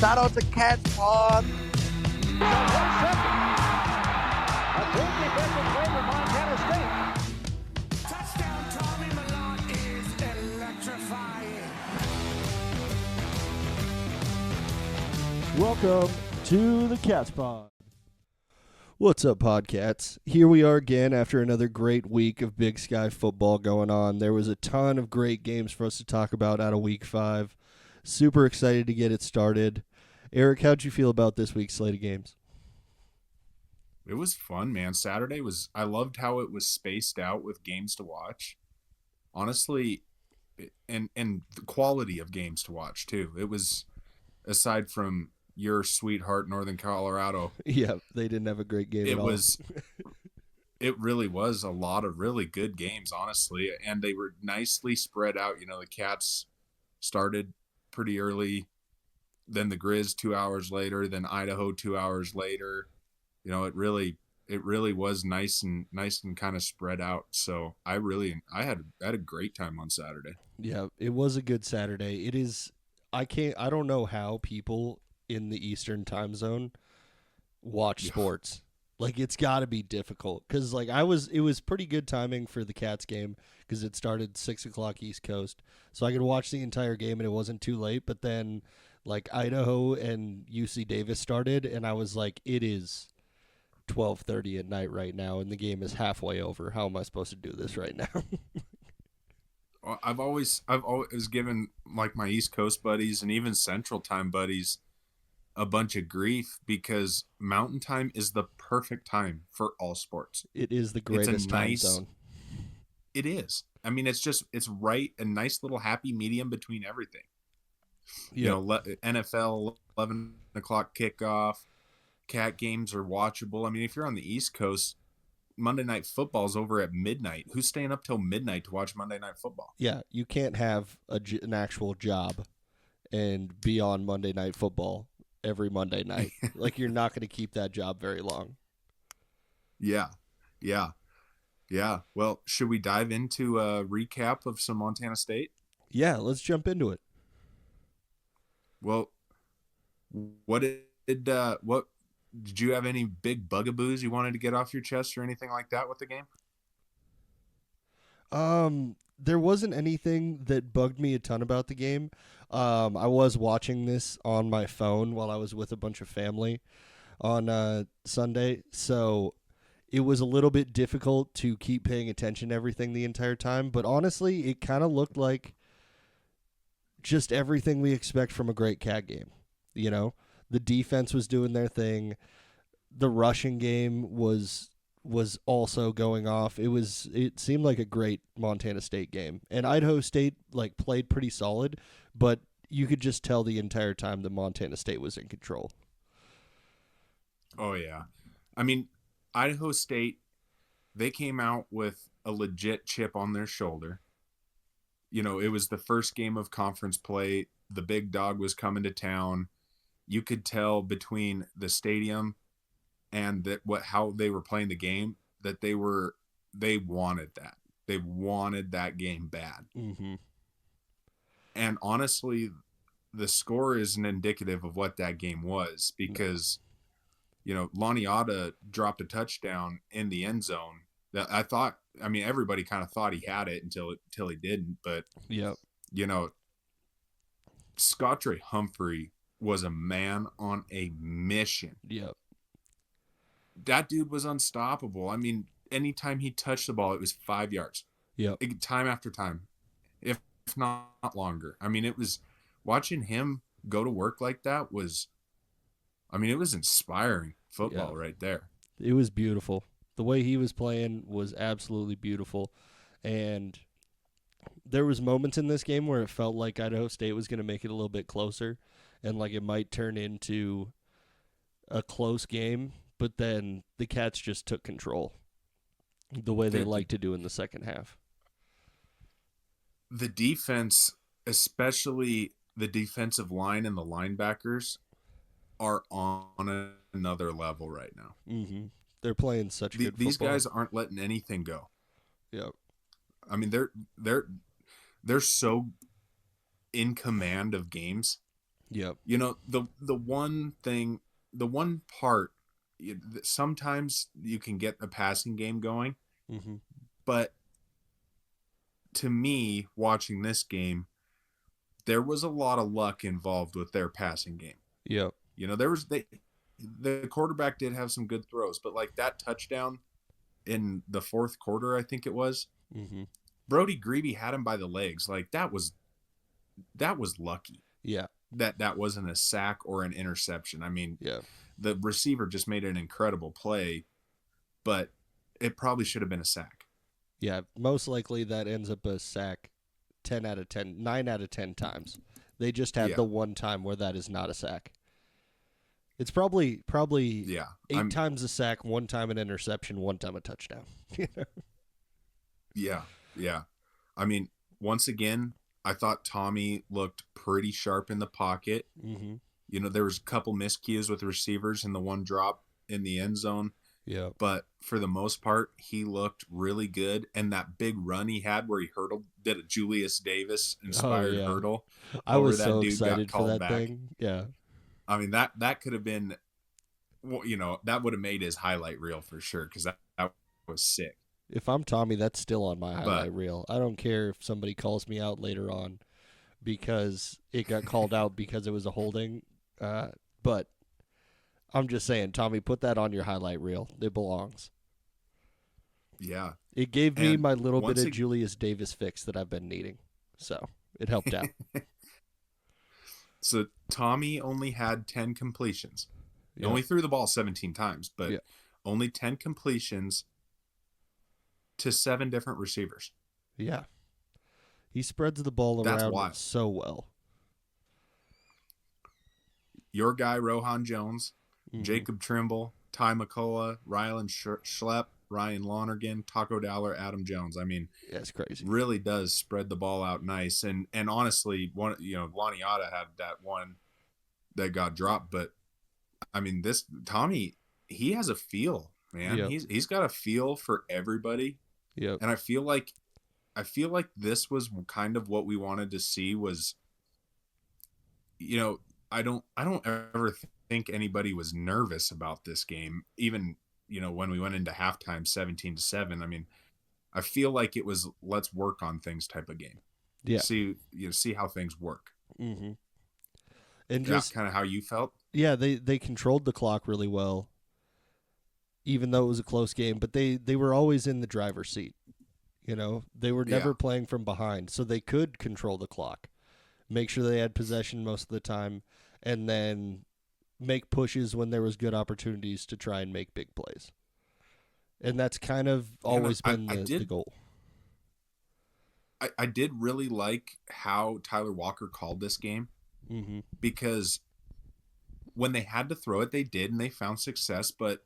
Shout out to Cats Pod. A good defensive play for Montana State. Touchdown, Tommy Malone is electrifying. Welcome to the Cats Pod. What's up, Podcats? Here we are again after another great week of Big Sky football going on. There was a ton of great games for us to talk about out of Week 5. Super excited to get it started. Eric, how'd you feel about this week's slate of games? It was fun, man. Saturday was, I loved how it was spaced out with games to watch. Honestly, and the quality of games to watch, too. It was, aside from your sweetheart, Northern Colorado. Yeah, they didn't have a great game at all. It really was a lot of really good games, honestly, and they were nicely spread out. You know, the Cats started pretty early, then the Grizz 2 hours later, then Idaho 2 hours later. You know, it really was nice and kind of spread out. So I had a great time on Saturday. Yeah, it was a good Saturday. It is. I don't know how people in the Eastern time zone watch sports. Like, it's got to be difficult because it was pretty good timing for the Cats game because it started 6:00 East Coast, so I could watch the entire game and it wasn't too late. But then Idaho and UC Davis started, and I was like, it is 12:30 at night right now, and the game is halfway over. How am I supposed to do this right now? I've always given my East Coast buddies and even Central Time buddies a bunch of grief because Mountain Time is the perfect time for all sports. It is the greatest time zone. It is. I mean, it's right, a nice little happy medium between everything. Yep. You know, NFL 11 o'clock kickoff, Cat games are watchable. I mean, if you're on the East Coast, Monday Night Football is over at midnight. Who's staying up till midnight to watch Monday Night Football? Yeah, you can't have an actual job and be on Monday Night Football every Monday night. You're not going to keep that job very long. Yeah. Well, should we dive into a recap of some Montana State? Yeah, let's jump into it. Well, did you have any big bugaboos you wanted to get off your chest or anything like that with the game? There wasn't anything that bugged me a ton about the game. I was watching this on my phone while I was with a bunch of family on Sunday, so it was a little bit difficult to keep paying attention to everything the entire time, but honestly, it kind of looked like just everything we expect from a great Cat game. You know, the defense was doing their thing. The rushing game was also going off. It seemed like a great Montana State game. And Idaho State played pretty solid, but you could just tell the entire time that Montana State was in control. Oh yeah. I mean, Idaho State, they came out with a legit chip on their shoulder. You know, it was the first game of conference play. The big dog was coming to town. You could tell between the stadium and how they were playing the game that they wanted that. They wanted that game bad. Mm-hmm. And honestly, the score isn't indicative of what that game was because, you know, Laniata dropped a touchdown in the end zone that everybody kind of thought he had it until he didn't. But, yep. You know, Scottre Humphrey was a man on a mission. Yep. That dude was unstoppable. I mean, anytime he touched the ball, it was 5 yards. Yep. Time after time, if not longer. I mean, it was watching him go to work like that it was inspiring football right there. It was beautiful. The way he was playing was absolutely beautiful. And there was moments in this game where it felt like Idaho State was going to make it a little bit closer and it might turn into a close game. But then the Cats just took control the way they like to do in the second half. The defense, especially the defensive line and the linebackers, are on another level right now. Mm-hmm. They're playing such good football. These guys aren't letting anything go. Yep. I mean, they're so in command of games. Yep. You know, the one thing, the one part, sometimes you can get a passing game going, Mm-hmm. but to me, watching this game, there was a lot of luck involved with their passing game. Yep. You know, the quarterback did have some good throws, but like that touchdown in the fourth quarter, I think it was, Mm-hmm. Brody Greeby had him by the legs. Like that was lucky. Yeah. That wasn't a sack or an interception. I mean, Yeah. the receiver just made an incredible play, but it probably should have been a sack. Yeah. Most likely that ends up a sack 10 out of 10, 9 out of 10 times. They just had Yeah. the one time where that is not a sack. It's probably Yeah. 8 times a sack, one time an interception, one time a touchdown. You know? Yeah. Yeah. I mean, once again, I thought Tommy looked pretty sharp in the pocket. Mm-hmm. You know, there was a couple miscues with receivers and the one drop in the end zone. Yeah. But for the most part, he looked really good. And that big run he had where he did a Julius Davis inspired yeah. hurdle I over was that so dude got excited for called that back. thing. Yeah. I mean, that could have been, well, you know, that would have made his highlight reel for sure because that was sick. If I'm Tommy, that's still on my But highlight reel. I don't care if somebody calls me out later on because it got called out because it was a holding. But I'm just saying, Tommy, put that on your highlight reel. It belongs. yeah, It gave me and my little bit once of Julius Davis fix that I've been needing. So it helped out. So Tommy only had 10 completions. He Yeah. only threw the ball 17 times, but Yeah. only 10 completions to 7 different receivers. Yeah. He spreads the ball That's around wild. so well. Your guy, Rohan Jones, Mhm. Jacob Trimble, Ty McCullough, Rylan Schlepp, Ryan Lonergan, Taco Dowler, Adam Jones. I mean, Yeah, it's crazy. really does spread the ball out nice. And honestly, one, you know, Laniata had that one that got dropped, but I mean, this Tommy, he has a feel, man. Yep. He's got a feel for everybody, Yep. and I feel like this was kind of what we wanted to see was, you know, I don't ever think anybody was nervous about this game, even, you know, when we went into halftime 17-7. I mean, I feel like it was let's work on things type of game. Yeah. See how things work. Mm-hmm. And Yeah, just kind of how you felt. yeah, they controlled the clock really well, even though it was a close game. But they were always in the driver's seat. You know, they were never Yeah. playing from behind, so they could control the clock, make sure they had possession most of the time, and then make pushes when there was good opportunities to try and make big plays. And that's kind of always been the goal. I did really like how Tyler Walker called this game Mm-hmm. because when they had to throw it, they did, and they found success. But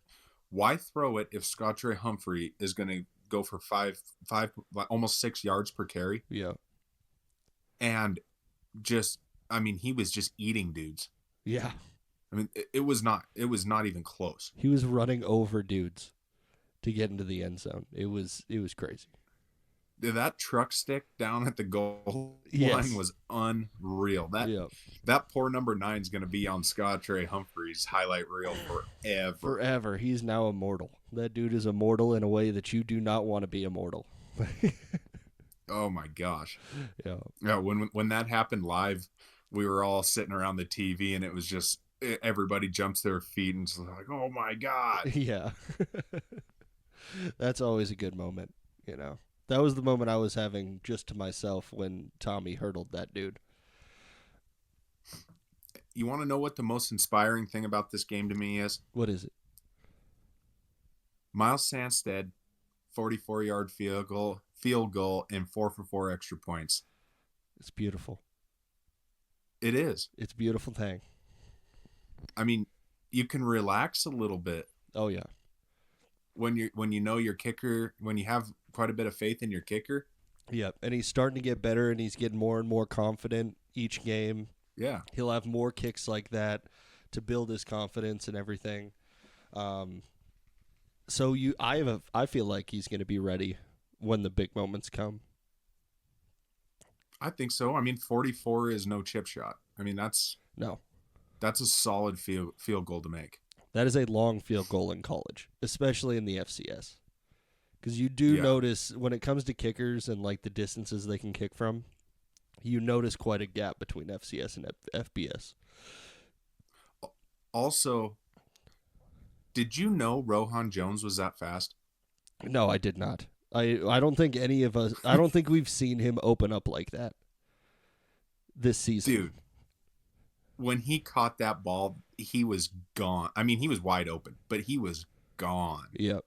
why throw it if Scottre Humphrey is going to go for five, almost 6 yards per carry? Yeah. And just, I mean, he was just eating dudes. Yeah. I mean, it was not even close. He was running over dudes to get into the end zone. It was crazy. That truck stick down at the goal Yes. line was unreal. That poor number 9 is going to be on Scottre Humphrey's highlight reel forever. Forever. He's now immortal. That dude is immortal in a way that you do not want to be immortal. Oh my gosh. Yeah. Yeah, when that happened live, we were all sitting around the TV and it was just everybody jumps to their feet and it's like, "Oh my god." Yeah. That's always a good moment, you know. That was the moment I was having just to myself when Tommy hurdled that dude. You want to know what the most inspiring thing about this game to me is? What is it? Miles Sandstead, 44-yard field goal, and 4 for 4 extra points. It's beautiful. It is. It's a beautiful thing. I mean, you can relax a little bit Oh yeah. when you know your kicker, when you have quite a bit of faith in your kicker. Yep. And he's starting to get better and he's getting more and more confident each game. Yeah. He'll have more kicks like that to build his confidence and everything. So I feel like he's going to be ready when the big moments come. I think so. I mean, 44 is no chip shot. I mean, that's No. That's a solid field goal to make. That is a long field goal in college, especially in the FCS. Because you do notice when it comes to kickers and like the distances they can kick from, you notice quite a gap between FCS and FBS. Also, did you know Rohan Jones was that fast? No, I did not. I don't think any of us. I don't think we've seen him open up like that this season. Dude, when he caught that ball, he was gone. I mean, he was wide open, but he was gone. Yep.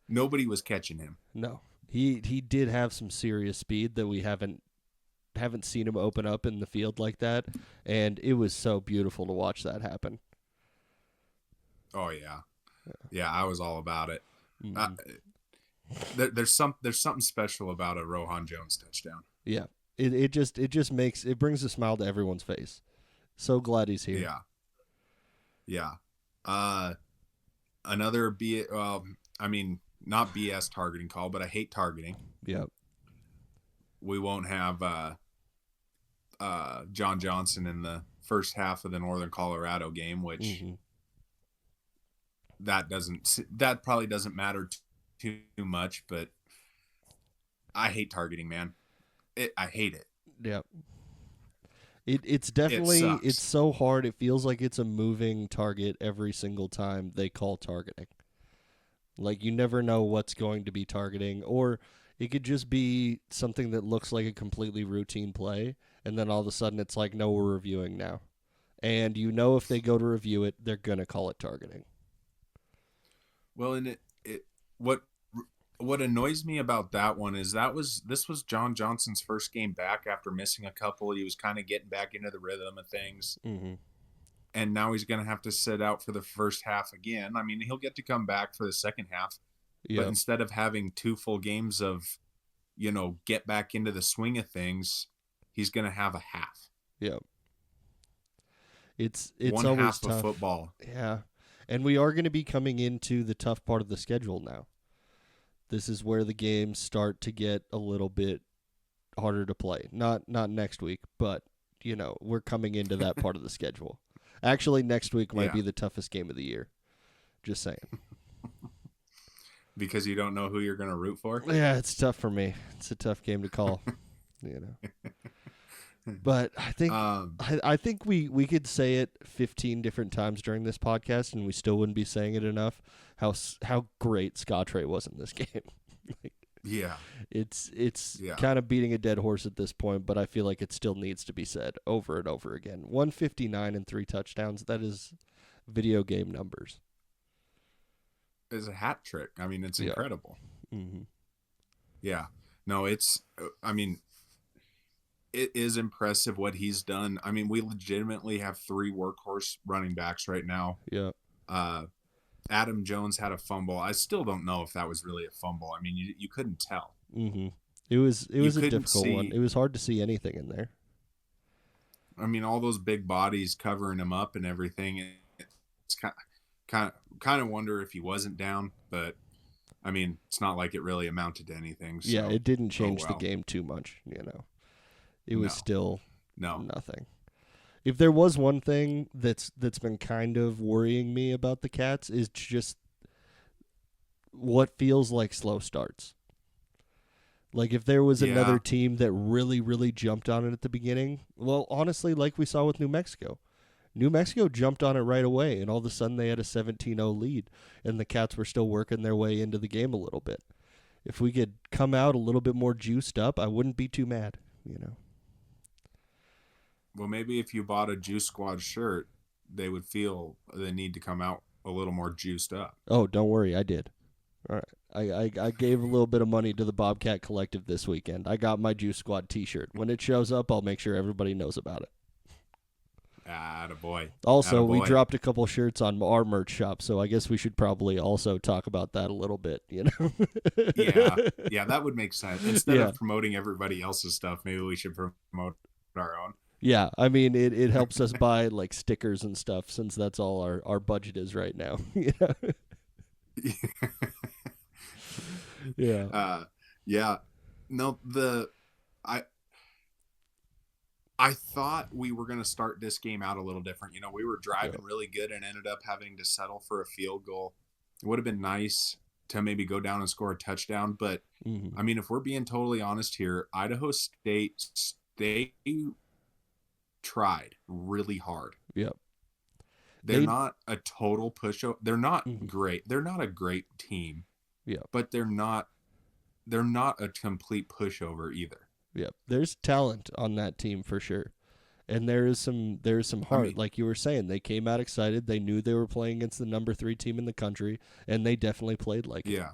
Nobody was catching him. No. He did have some serious speed that we haven't seen him open up in the field like that, and it was so beautiful to watch that happen. Oh yeah. Yeah, I was all about it. Mm-hmm. There's something special about a Rohan Jones touchdown. Yeah. It just brings a smile to everyone's face. So glad he's here. Yeah. Another not BS targeting call, but I hate targeting. Yep. We won't have John Johnson in the first half of the Northern Colorado game, which that probably doesn't matter too much, but I hate targeting, man. I hate it. Yep. It's definitely it's so hard. It feels like it's a moving target every single time they call targeting. Like you never know what's going to be targeting, or it could just be something that looks like a completely routine play, and then all of a sudden it's like, no, we're reviewing now. And you know if they go to review it, they're going to call it targeting. Well, and what annoys me about that one is this was John Johnson's first game back after missing a couple. He was kind of getting back into the rhythm of things. Mm-hmm. And now he's going to have to sit out for the first half again. I mean, he'll get to come back for the second half. Yep. But instead of having 2 full games of, get back into the swing of things, he's going to have a half. Yep. It's one always half tough. Of football. Yeah. And we are going to be coming into the tough part of the schedule now. This is where the games start to get a little bit harder to play. Not next week, but, we're coming into that part of the schedule. Actually, next week might be the toughest game of the year. Just saying. Because you don't know who you're going to root for? Yeah, it's tough for me. It's a tough game to call. But I think I think we could say it 15 different times during this podcast, and we still wouldn't be saying it enough. How great Scottrade was in this game. It's kind of beating a dead horse at this point, but I feel like it still needs to be said over and over again. 159 and 3 touchdowns. That is video game numbers. It's a hat trick. I mean, it's incredible. Mm-hmm. Yeah. No, it is impressive what he's done. I mean, we legitimately have 3 workhorse running backs right now. Yeah. Adam Jones had a fumble. I still don't know if that was really a fumble. I mean, you couldn't tell. Mm-hmm. It was a difficult one. It was hard to see anything in there. I mean, all those big bodies covering him up and everything. It's kind of wonder if he wasn't down, but I mean, it's not like it really amounted to anything. So, yeah, it didn't change the game too much. It was still nothing. If there was one thing that's been kind of worrying me about the Cats is just what feels like slow starts. Like if there was another team that really, really jumped on it at the beginning, well, honestly, like we saw with New Mexico. New Mexico jumped on it right away, and all of a sudden they had a 17-0 lead, and the Cats were still working their way into the game a little bit. If we could come out a little bit more juiced up, I wouldn't be too mad, Well, maybe if you bought a Juice Squad shirt, they would feel the need to come out a little more juiced up. Oh, don't worry, I did. All right, I gave a little bit of money to the Bobcat Collective this weekend. I got my Juice Squad T-shirt. When it shows up, I'll make sure everybody knows about it. Attaboy. Also, we dropped a couple shirts on our merch shop, so I guess we should probably also talk about that a little bit, Yeah, that would make sense. Instead of promoting everybody else's stuff, maybe we should promote our own. Yeah, I mean, it helps us buy, like, stickers and stuff, since that's all our budget is right now. Yeah. No, I thought we were going to start this game out a little different. You know, we were driving really good and ended up having to settle for a field goal. It would have been nice to maybe go down and score a touchdown. But, Mm-hmm. I mean, if we're being totally honest here, Idaho State, they tried really hard. Yep. They're They. not a total pushover. They're not Mm-hmm. great. They're not a great team, Yep. but they're not a complete pushover either. Yep. There's talent on that team for sure. And there's some I heart, mean, like you were saying. They came out excited. They knew they were playing against the number 3 team in the country, and they definitely played like it. yeah.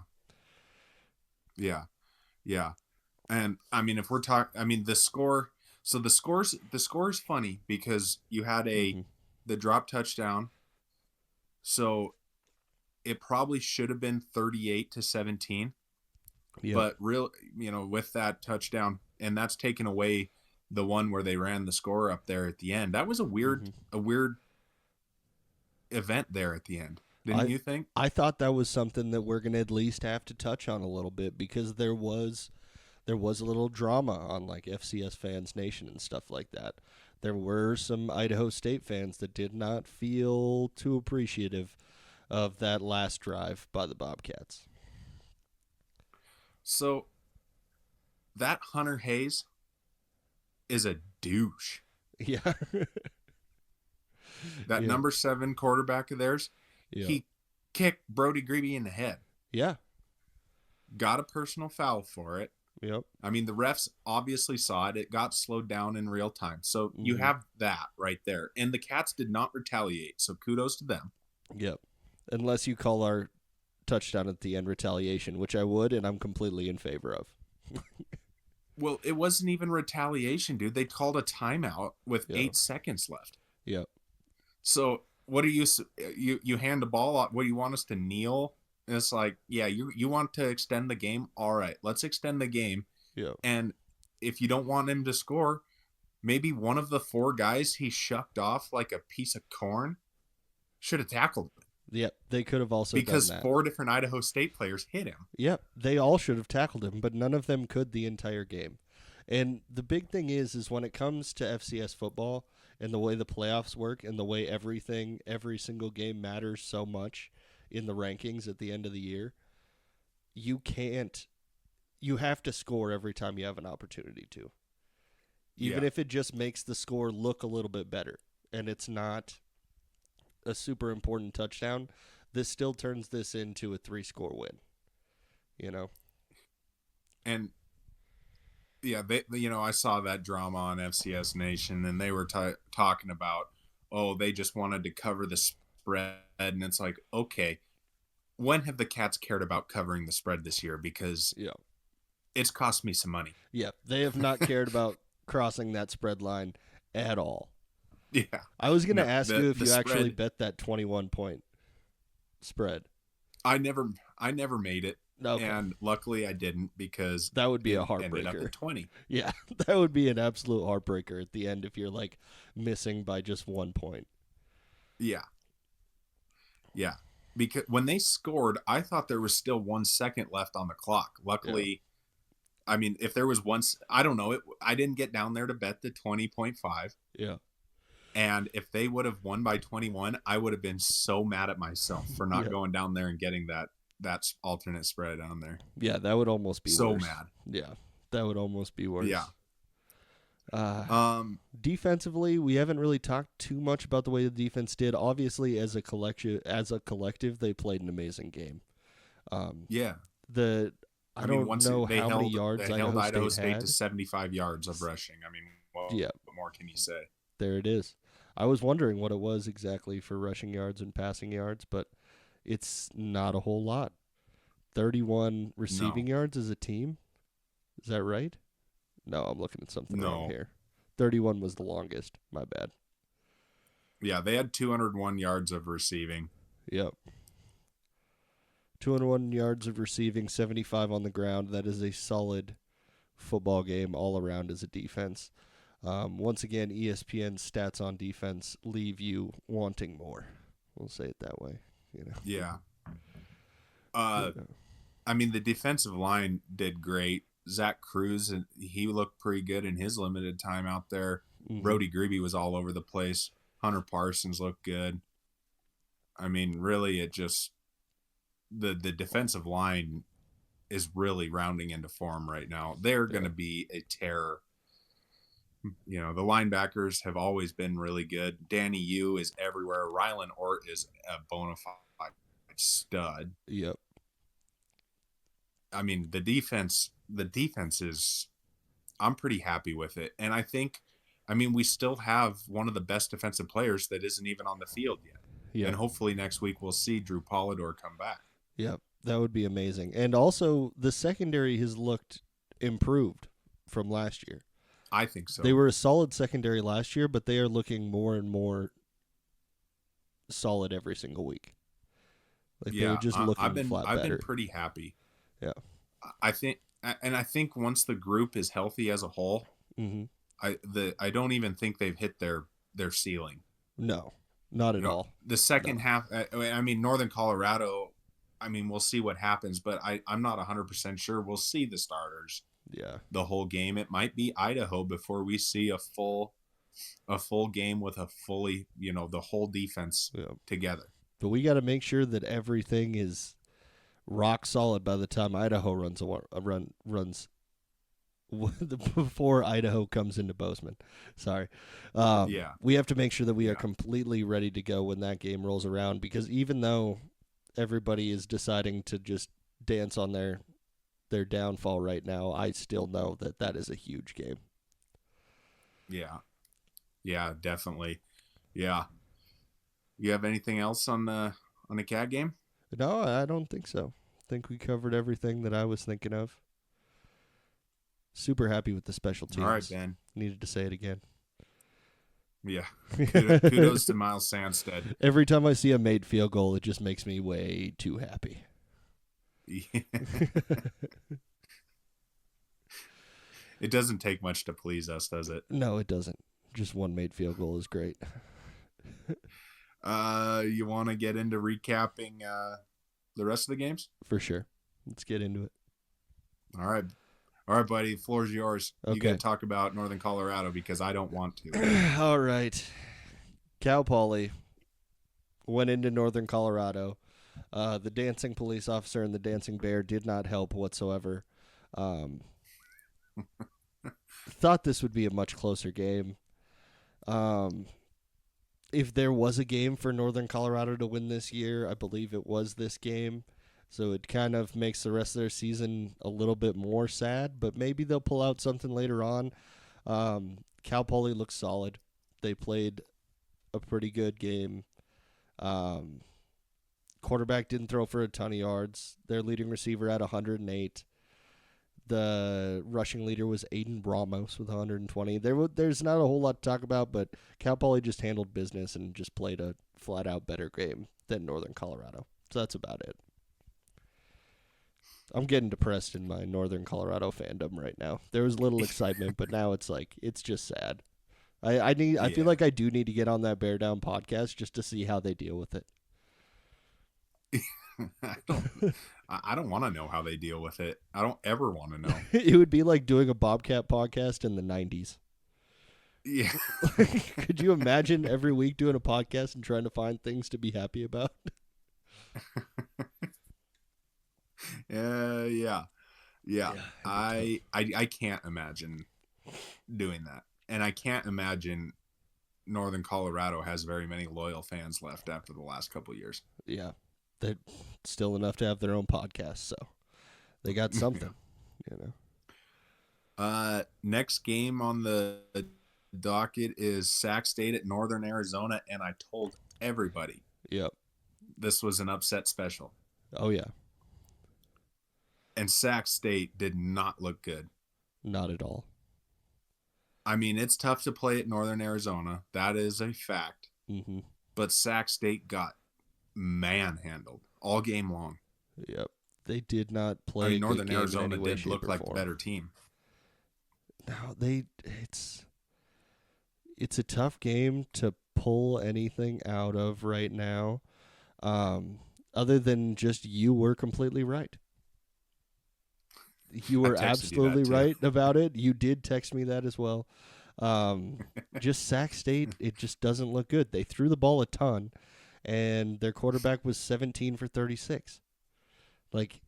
Yeah. Yeah. And I mean, if we're talking, I mean, the score. So the score is funny because you had Mm-hmm. the drop touchdown. So it probably should have been 38-17, Yep. but with that touchdown, and that's taken away the one where they ran the score up there at the end. That was Mm-hmm. a weird event there at the end. Didn't I you think? I thought that was something that we're gonna at least have to touch on a little bit because there was a little drama on like FCS Fans Nation and stuff like that. There were some Idaho State fans that did not feel too appreciative of that last drive by the Bobcats. So that Hunter Hayes is a douche. Yeah. That Yeah. number 7 quarterback of theirs, Yeah. he kicked Brody Greeby in the head. Yeah. Got a personal foul for it. Yep. I mean, the refs obviously saw it. It got slowed down in real time. So you Mhm. have that right there. And the Cats did not retaliate. So kudos to them. Yep. Unless you call our touchdown at the end retaliation, which I would, and I'm completely in favor of. Well, it wasn't even retaliation, dude. They called a timeout with Yeah. 8 seconds left. Yep. So what do you hand the ball off? What do you want us to kneel? And it's like, yeah, you want to extend the game? All right, let's extend the game. Yep. And if you don't want him to score, maybe one of the 4 guys he shucked off like a piece of corn should have tackled him. Yep. They could have also Because done that. 4 different Idaho State players hit him. Yep. They all should have tackled him, but none of them could the entire game. And the big thing is when it comes to FCS football and the way the playoffs work and the way every single game matters so much in the rankings at the end of the year, you have to score every time you have an opportunity to. Even if it just makes the score look a little bit better and it's not a super important touchdown, this still turns this into a 3-score win. You know? And yeah, I saw that drama on FCS Nation, and they were talking about, they just wanted to cover the spread, and it's like, okay, when have the Cats cared about covering the spread this year? Because it's cost me some money. Yeah, they have not cared about crossing that spread line at all. Yeah, I was going to ask you if you spread, actually bet that 21-point spread. I never made it. Okay. And luckily I didn't, because that would be a ended up heartbreaker. at 20. Yeah, that would be an absolute heartbreaker at the end if you're like missing by just 1 point. Yeah. Yeah. Because when they scored, I thought there was still 1 second left on the clock. Luckily, I mean, if there was I don't know, I didn't get down there to bet the 20.5. Yeah. And if they would have won by 21, I would have been so mad at myself for not going down there and getting that alternate spread on there. Yeah, that would almost be so worse. mad. Yeah, that would almost be worse. Yeah. Defensively, we haven't really talked too much about the way the defense did. Obviously, as a collective, they played an amazing game. Yeah. I don't know how many yards they held Idaho State had. to 75 yards of rushing. I mean, what more can you say? There it is. I was wondering what it was exactly for rushing yards and passing yards, but it's not a whole lot. 31 receiving yards as a team. Is that right? No, I'm looking at something wrong here. 31 was the longest. My bad. Yeah, they had 201 yards of receiving. Yep. 201 yards of receiving, 75 on the ground. That is a solid football game all around as a defense. Once again, ESPN's stats on defense leave you wanting more. We'll say it that way. Yeah. I mean, the defensive line did great. Zach Cruz, he looked pretty good in his limited time out there. Brody Grebe was all over the place. Hunter Parsons looked good. I mean, really, it just the defensive line is really rounding into form right now. They're going to be a terror. You know, the linebackers have always been really good. Danny Yu is everywhere. Rylan Ort is a bona fide stud. Yep. I mean, the defense is, I'm pretty happy with it. And I mean, we still have one of the best defensive players that isn't even on the field yet. Yep. And hopefully next week we'll see Drew Polidor come back. Yep. That would be amazing. And also, the secondary has looked improved from last year. I think so. They were a solid secondary last year, but they are looking more and more solid every single week. Like they're just looking I've been better. pretty happy. Yeah. I think once the group is healthy as a whole, I don't even think they've hit their ceiling. No, not at all. The second half, I mean, Northern Colorado, I mean, we'll see what happens, but I'm not 100% sure we'll see the starters. Yeah. The whole game. It might be Idaho before we see a full game with a fully, the whole defense together. But we got to make sure that everything is rock solid by the time Idaho runs before Idaho comes into Bozeman. Sorry. We have to make sure that we are completely ready to go when that game rolls around, because even though everybody is deciding to just dance on their downfall right now, I still know that is a huge game. Yeah, definitely. Yeah. You have anything else on the Cat game? No, I don't think so. I think we covered everything that I was thinking of. Super happy with the special teams. All right, Ben. Needed to say it again. Yeah. Kudos to Miles Sandstead. Every time I see a made field goal, it just makes me way too happy. It doesn't take much to please us, does it? No, it doesn't. Just one made field goal is great. You want to get into recapping the rest of the games? For sure. Let's get into it. All right, buddy. The floor is yours. Okay. You got to talk about Northern Colorado because I don't want to. All right. Cal Poly went into Northern Colorado. The dancing police officer and the dancing bear did not help whatsoever. Thought this would be a much closer game. If there was a game for Northern Colorado to win this year, I believe it was this game. So it kind of makes the rest of their season a little bit more sad, but maybe they'll pull out something later on. Cal Poly looks solid. They played a pretty good game. Quarterback didn't throw for a ton of yards. Their leading receiver had 108. The rushing leader was Aiden Ramos with 120. There's not a whole lot to talk about, but Cal Poly just handled business and just played a flat-out better game than Northern Colorado. So that's about it. I'm getting depressed in my Northern Colorado fandom right now. There was little excitement, but now it's just sad. I feel like I do need to get on that Bear Down podcast just to see how they deal with it. I don't want to know how they deal with it. I don't ever want to know. It would be like doing a Bobcat podcast in the 90s. Yeah. Could you imagine every week doing a podcast and trying to find things to be happy about? Yeah. I can't imagine doing that. And I can't imagine Northern Colorado has very many loyal fans left after the last couple of years. Yeah. They're still enough to have their own podcast, so they got something, Next game on the docket is Sac State at Northern Arizona, and I told everybody this was an upset special. Oh, yeah. And Sac State did not look good. Not at all. I mean, it's tough to play at Northern Arizona. That is a fact. Mm-hmm. But Sac State got manhandled all game long. Yep. They did not play. Northern Arizona way, did look like the better team. No, it's a tough game to pull anything out of right now. Other than just you were completely right. You were absolutely right about it. You did text me that as well. Just Sac State, it just doesn't look good. They threw the ball a ton, and their quarterback was 17 for 36. Like,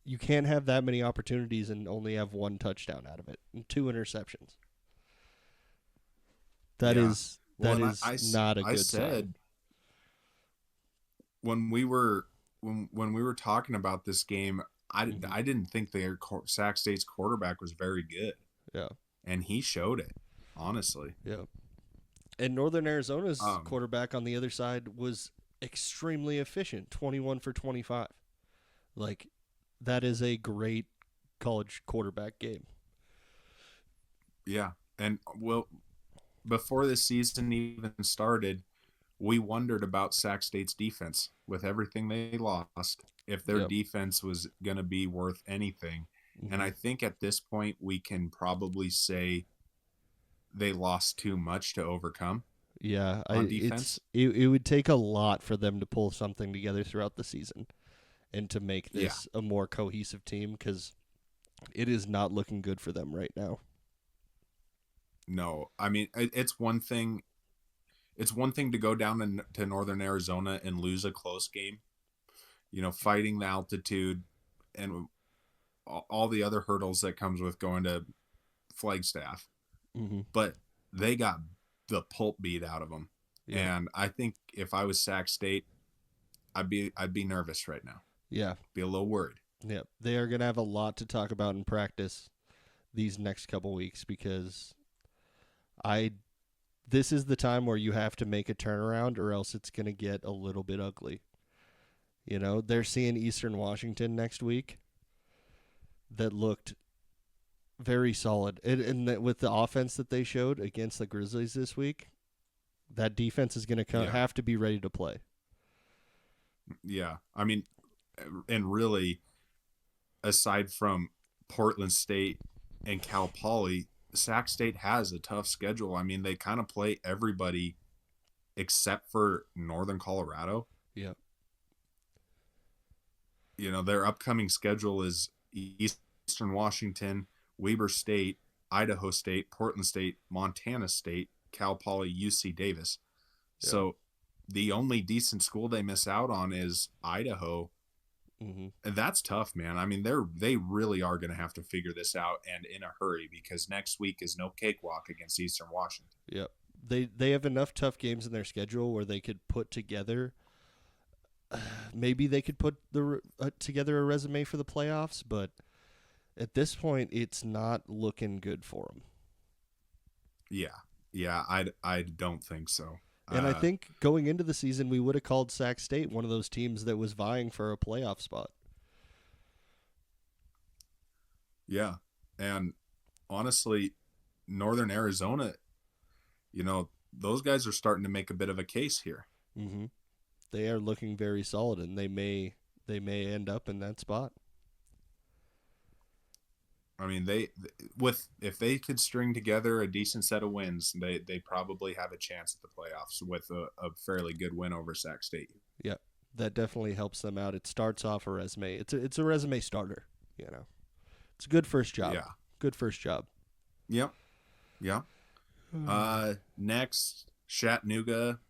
you can't have that many opportunities and only have one touchdown out of it and 2 interceptions. That Yeah. is Well, that and is not a I good sign. said when we were when we were talking about this game, Mhm. I didn't think Sac State's quarterback was very good, Yeah, and he showed it. Honestly, yeah. And Northern Arizona's um, quarterback on the other side was extremely efficient, 21 for 25. Like, that is a great college quarterback game. yeah, and well, before the season even started, we wondered about Sac State's defense with everything they lost, if their Yep. defense was going to be worth anything. And Hmm. I think at this point, we can probably say they lost too much to overcome Yeah, on defense. it would take a lot for them to pull something together throughout the season and to make Yeah, this a more cohesive team because it is not looking good for them right now. no, I mean, it's one thing. It's one thing to go down to Northern Arizona and lose a close game, fighting the altitude and all the other hurdles that comes with going to Flagstaff. Hmm. But they got the pulp beat out of them. Yeah, And I think if I was Sac State, I'd be nervous right now. yeah, Be a little worried. yeah. They are going to have a lot to talk about in practice these next couple weeks because I this is the time where you have to make a turnaround or else it's going to get a little bit ugly. They're seeing Eastern Washington next week that looked very solid. With the offense that they showed against the Grizzlies this week, that defense is going to Yeah. have to be ready to play. Yeah. I mean, and really, aside from Portland State and Cal Poly, Sac State has a tough schedule. I mean, they kind of play everybody except for Northern Colorado. Yeah. Their upcoming schedule is Eastern Washington, Weber State, Idaho State, Portland State, Montana State, Cal Poly, UC Davis. Yeah. So the only decent school they miss out on is Idaho. Mm-hmm. And that's tough, man. I mean, they really are going to have to figure this out and in a hurry because next week is no cakewalk against Eastern Washington. Yep. They have enough tough games in their schedule where they could put together. Maybe they could put together a resume for the playoffs, but at this point, it's not looking good for them. Yeah, I don't think so. And I think going into the season, we would have called Sac State one of those teams that was vying for a playoff spot. Yeah, and honestly, Northern Arizona, those guys are starting to make a bit of a case here. Mm-hmm. They are looking very solid, and they may end up in that spot. I mean, if they could string together a decent set of wins, they probably have a chance at the playoffs with a fairly good win over Sac State. Yeah, that definitely helps them out. It starts off a resume. It's a resume starter. It's a good first job. Yeah. Good first job. Yep. Yeah. Next, Chattanooga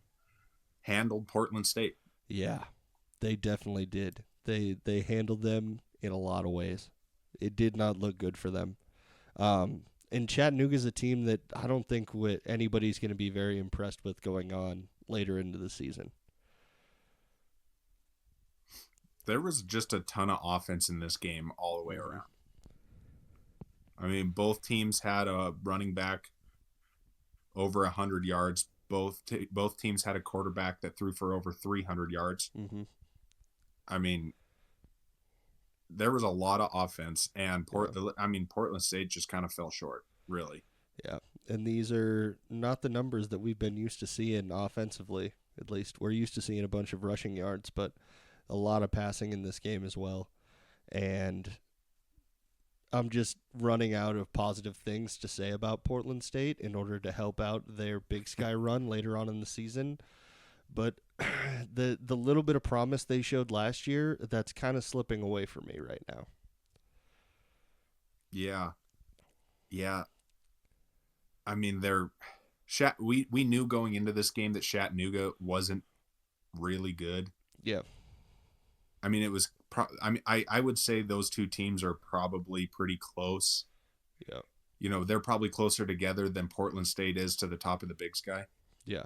handled Portland State. Yeah, they definitely did. They handled them in a lot of ways. It did not look good for them. And Chattanooga's a team that I don't think anybody's going to be very impressed with going on later into the season. There was just a ton of offense in this game all the way around. I mean, both teams had a running back over 100 yards. Both teams had a quarterback that threw for over 300 yards. Mm-hmm. I mean, there was a lot of offense, and Portland State just kind of fell short, really. Yeah, and these are not the numbers that we've been used to seeing offensively. At least we're used to seeing a bunch of rushing yards, but a lot of passing in this game as well. And I'm just running out of positive things to say about Portland State in order to help out their Big Sky run later on in the season. But the little bit of promise they showed last year, that's kind of slipping away from me right now. Yeah. I mean, we knew going into this game that Chattanooga wasn't really good. Yeah. I mean, it was. I would say those two teams are probably pretty close. Yeah. You know, they're probably closer together than Portland State is to the top of the Big Sky. Yeah.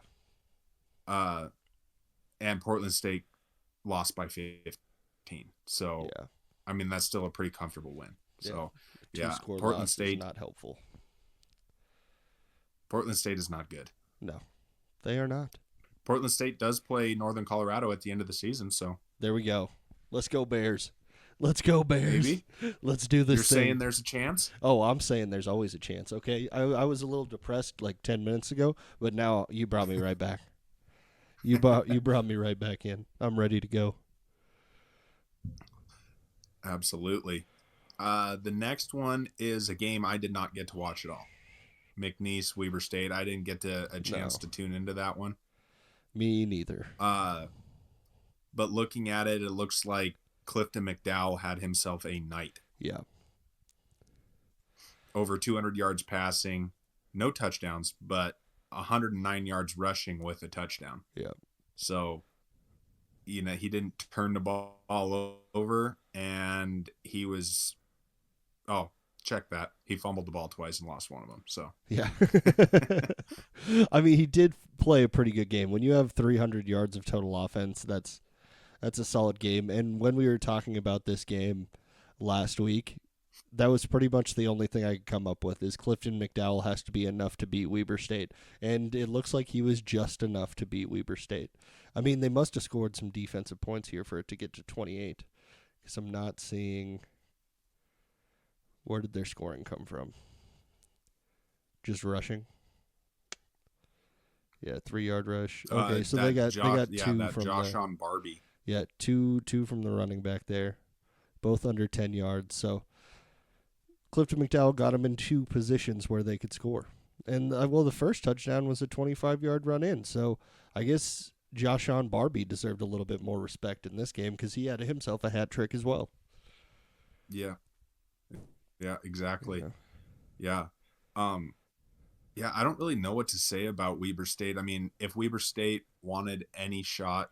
And Portland State lost by 15. So, Yeah. I mean, that's still a pretty comfortable win. So, yeah, Two-score Portland loss State is not helpful. Portland State is not good. No, they are not. Portland State does play Northern Colorado at the end of the season, so There we go. Let's go Bears. Let's go Bears. maybe Let's do this you're thing. saying there's a chance. Oh, I'm saying there's always a chance. Okay, I was a little depressed like 10 minutes ago, but now you brought me right back. You brought me right back in. I'm ready to go. Absolutely. The next one is a game I did not get to watch at all. McNeese, Weber State. I didn't get a chance to tune into that one. Me neither. But looking at it, it looks like Clifton McDowell had himself a night. Yeah. Over 200 yards passing, no touchdowns, but 109 yards rushing with a touchdown. Yeah. So, you know, he didn't turn the ball all over, and he was, check that. He fumbled the ball twice and lost one of them. So, Yeah. I mean, he did play a pretty good game. When you have 300 yards of total offense, that's a solid game. And when we were talking about this game last week, that was pretty much the only thing I could come up with is Clifton McDowell has to be enough to beat Weber State. And it looks like he was just enough to beat Weber State. I mean, they must have scored some defensive points here for it to get to 28. Because I'm not seeing... Where did their scoring come from? Just rushing? Yeah, 3-yard rush. Okay, so they got two from Josh on Barbie. Yeah, two from the running back there, both under 10 yards. So Clifton McDowell got them in two positions where they could score. And, the first touchdown was a 25-yard run in. So I guess Josh on Barbie deserved a little bit more respect in this game because he had himself a hat trick as well. Yeah. Yeah, exactly. Yeah. Yeah, I don't really know what to say about Weber State. I mean, if Weber State wanted any shot,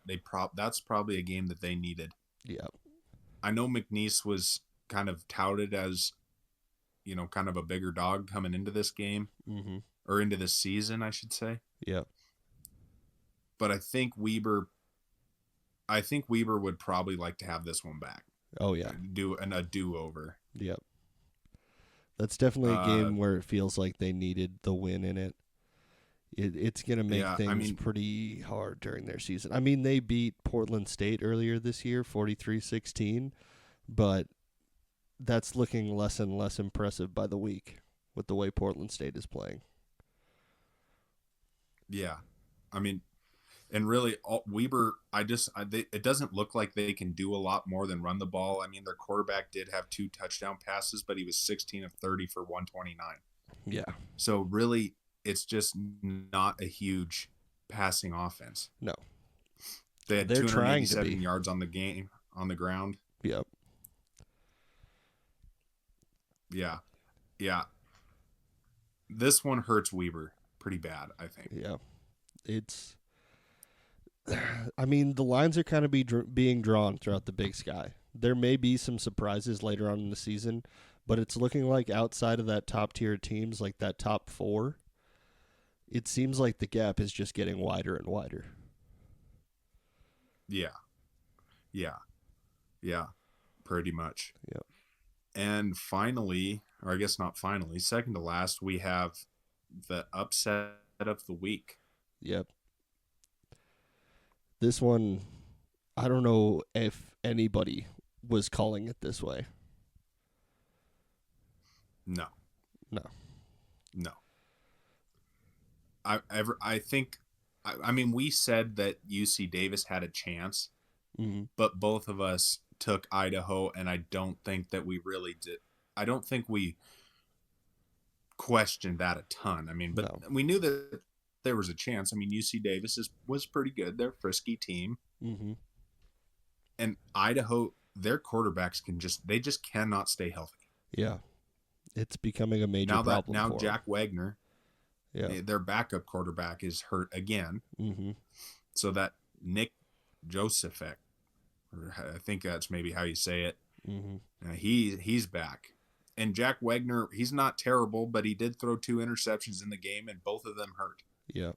that's probably a game that they needed. Yeah. I know McNeese was kind of touted as, you know, kind of a bigger dog coming into this game, or into this season, I should say. Yeah. But I think Weber would probably like to have this one back. Oh yeah. Do a do-over. Yep. That's definitely a game where it feels like they needed the win in it. It's going to make things pretty hard during their season. I mean, they beat Portland State earlier this year, 43-16, but that's looking less and less impressive by the week with the way Portland State is playing. Yeah. I mean, and really, Weber, it doesn't look like they can do a lot more than run the ball. I mean, their quarterback did have 2 touchdown passes, but he was 16 of 30 for 129. Yeah. So really, it's just not a huge passing offense. No. They had They're 287 yards on the ground. Yep. Yeah. Yeah. This one hurts Weber pretty bad, I think. Yeah. I mean, the lines are kind of being drawn throughout the Big Sky. There may be some surprises later on in the season, but it's looking like outside of that top-tier teams, like that top 4, it seems like the gap is just getting wider and wider. Yeah. Yeah. Yeah. Pretty much. Yep. And finally, or I guess not finally, second to last, we have the upset of the week. Yep. This one, I don't know if anybody was calling it this way. No. I mean, we said that UC Davis had a chance, but both of us took Idaho, and I don't think that we really did. I don't think we questioned that a ton. I mean, but we knew that there was a chance. I mean, UC Davis was pretty good. They're a frisky team. And Idaho, their quarterbacks they just cannot stay healthy. Yeah. It's becoming a major problem now for Jack Wagner, Yeah. Their backup quarterback is hurt again. Mm-hmm. So that Nick Josephic, or I think that's maybe how you say it, Mm-hmm. he's back. And Jack Wagner, he's not terrible, but he did throw 2 interceptions in the game, and both of them hurt. Yeah.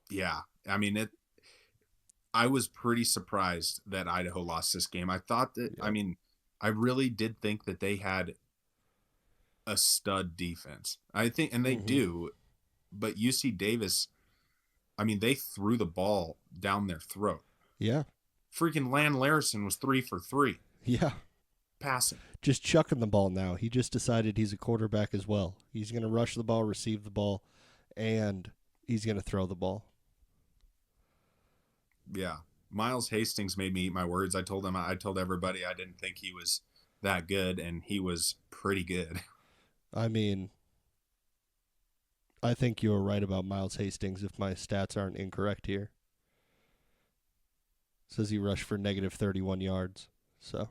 Yeah. I mean, I was pretty surprised that Idaho lost this game. I thought that, Yeah. I mean, I really did think that they had a stud defense. I think, and they Mm-hmm. do, but UC Davis, I mean, they threw the ball down their throat. Yeah. Freaking Lan Larison was 3 for 3 Yeah. passing. Just chucking the ball now. He just decided he's a quarterback as well. He's going to rush the ball, receive the ball, and he's going to throw the ball. Yeah. Miles Hastings made me eat my words. I told everybody I didn't think he was that good, and he was pretty good. I mean, I think you were right about Miles Hastings if my stats aren't incorrect here. Says he rushed for negative 31 yards. So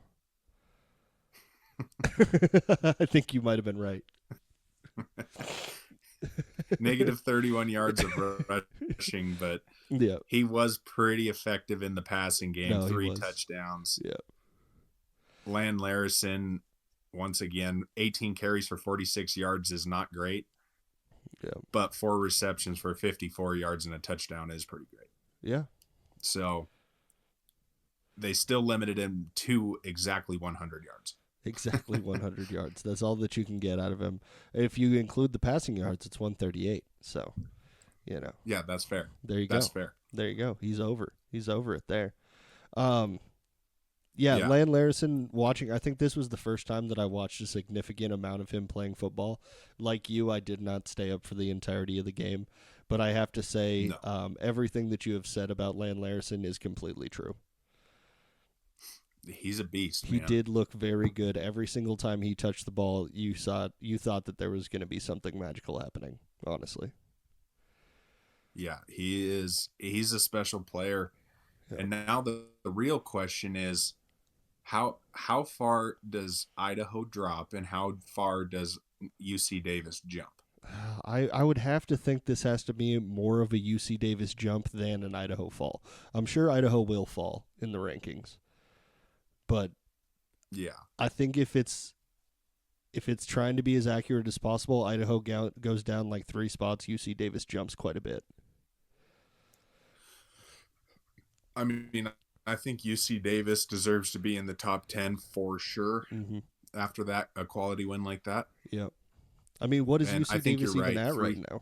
I think you might have been right. Negative 31 yards of rushing, but Yeah. he was pretty effective in the passing game. No, he 3 was. touchdowns. Yeah. Lan Larison, once again, 18 carries for 46 yards is not great. Yeah. But 4 receptions for 54 yards and a touchdown is pretty great. Yeah. So they still limited him to exactly 100 yards. Exactly 100 yards. That's all that you can get out of him. If you include the passing yards, it's 138. So, you know. Yeah, that's fair. There you That's go. fair. There you go. He's over. He's over it there. Yeah, Yeah. Lan Larison watching, I think this was the first time that I watched a significant amount of him playing football. Like you, I did not stay up for the entirety of the game. But I have to say, No. everything that you have said about Lan Larison is completely true. He's a beast, He man. did look very good. Every single time he touched the ball, you thought that there was going to be something magical happening, honestly. Yeah, he's a special player. Yeah. And now the real question is how far does Idaho drop and how far does UC Davis jump? I would have to think this has to be more of a UC Davis jump than an Idaho fall. I'm sure Idaho will fall in the rankings. But Yeah. I think if it's trying to be as accurate as possible, Idaho goes down like 3 spots. UC Davis jumps quite a bit. I mean, I think UC Davis deserves to be in the top 10 for sure. Mm-hmm. After that, a quality win like that. Yeah. I mean, what is And I UC think Davis you're even right. at right now?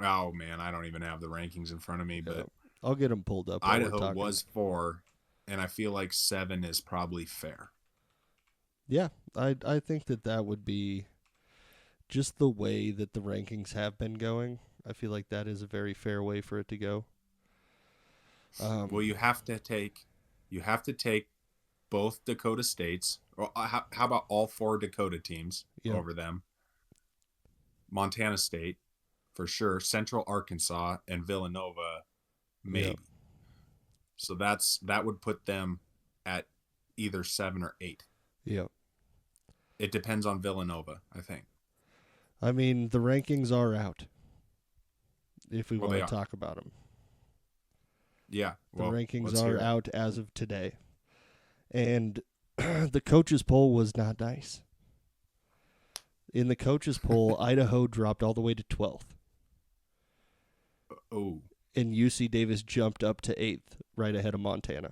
Oh man, I don't even have the rankings in front of me, but I'll get them pulled up. while we're Idaho talking. was 4, and I feel like 7 is probably fair. Yeah, I think that would be just the way that the rankings have been going. I feel like that is a very fair way for it to go. Well, you have to take both Dakota states. Or how about all 4 Dakota teams over them? Montana State, for sure. Central Arkansas and Villanova, maybe. Yep. So that would put them at either 7 or 8. Yeah. It depends on Villanova, I think. I mean, the rankings are out. If we Well, want they to are. talk about them. Yeah. The Well, rankings let's hear are it. out as of today. And the coaches poll was not nice. In the coaches poll, Idaho dropped all the way to 12th. Oh. And UC Davis jumped up to 8th, right ahead of Montana.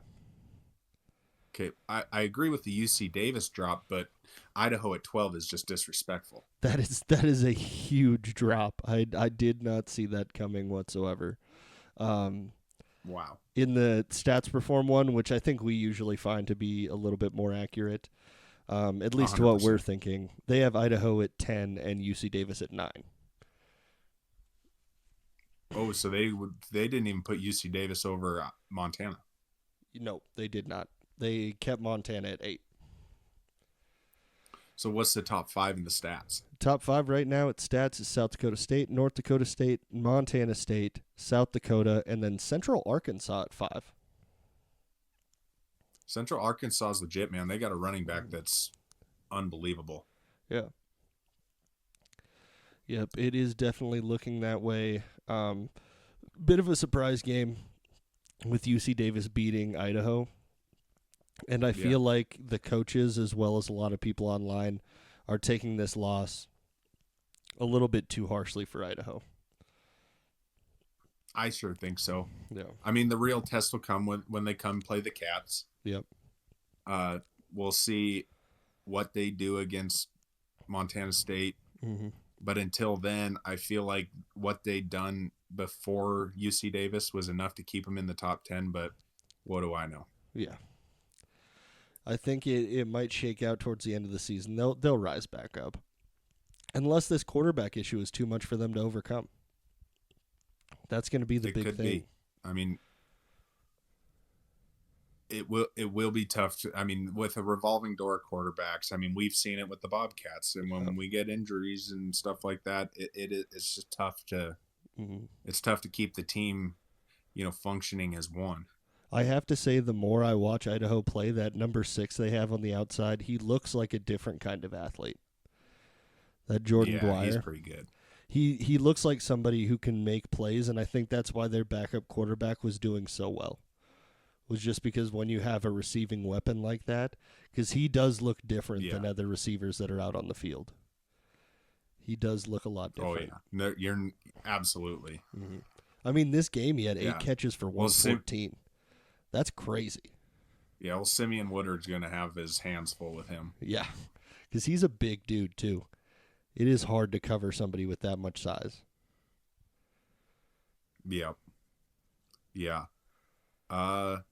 Okay, I agree with the UC Davis drop, but Idaho at 12 is just disrespectful. That is a huge drop. I did not see that coming whatsoever. Wow. In the stats perform one, which I think we usually find to be a little bit more accurate, at least to what 100%. we're thinking, they have Idaho at 10 and UC Davis at 9. Oh, so they didn't even put UC Davis over Montana. No, they did not. They kept Montana at 8. So what's the top 5 in the stats? Top 5 right now at stats is South Dakota State, North Dakota State, Montana State, South Dakota, and then Central Arkansas at 5. Central Arkansas is legit, man. They got a running back that's unbelievable. Yeah. Yep, it is definitely looking that way. Bit of a surprise game with UC Davis beating Idaho. And I feel like the coaches, as well as a lot of people online, are taking this loss a little bit too harshly for Idaho. I sure think so. Yeah. I mean, the real test will come when they come play the Cats. Yep. We'll see what they do against Montana State. Mm-hmm. But until then, I feel like what they'd done before UC Davis was enough to keep them in the top 10. But what do I know? Yeah. I think it might shake out towards the end of the season. They'll rise back up. Unless this quarterback issue is too much for them to overcome. That's going to be the big thing. Be. I mean, it will be tough to, I mean, with a revolving door quarterbacks. I mean, we've seen it with the Bobcats, and when we get injuries and stuff like that, it's just tough to it's tough to keep the team, functioning as one. I have to say, the more I watch Idaho play, that number 6 they have on the outside, he looks like a different kind of athlete. That Jordan Dwyer. He's pretty good. He looks like somebody who can make plays, and I think that's why their backup quarterback was doing so well. Was just because when you have a receiving weapon like that, because he does look different than other receivers that are out on the field. He does look a lot different. Oh, yeah. No, you're absolutely. Mm-hmm. I mean, this game he had 8 catches for 114. That's crazy. Yeah, well, Simeon Woodard's going to have his hands full with him. Yeah, because he's a big dude, too. It is hard to cover somebody with that much size. Yep. Yeah. Well,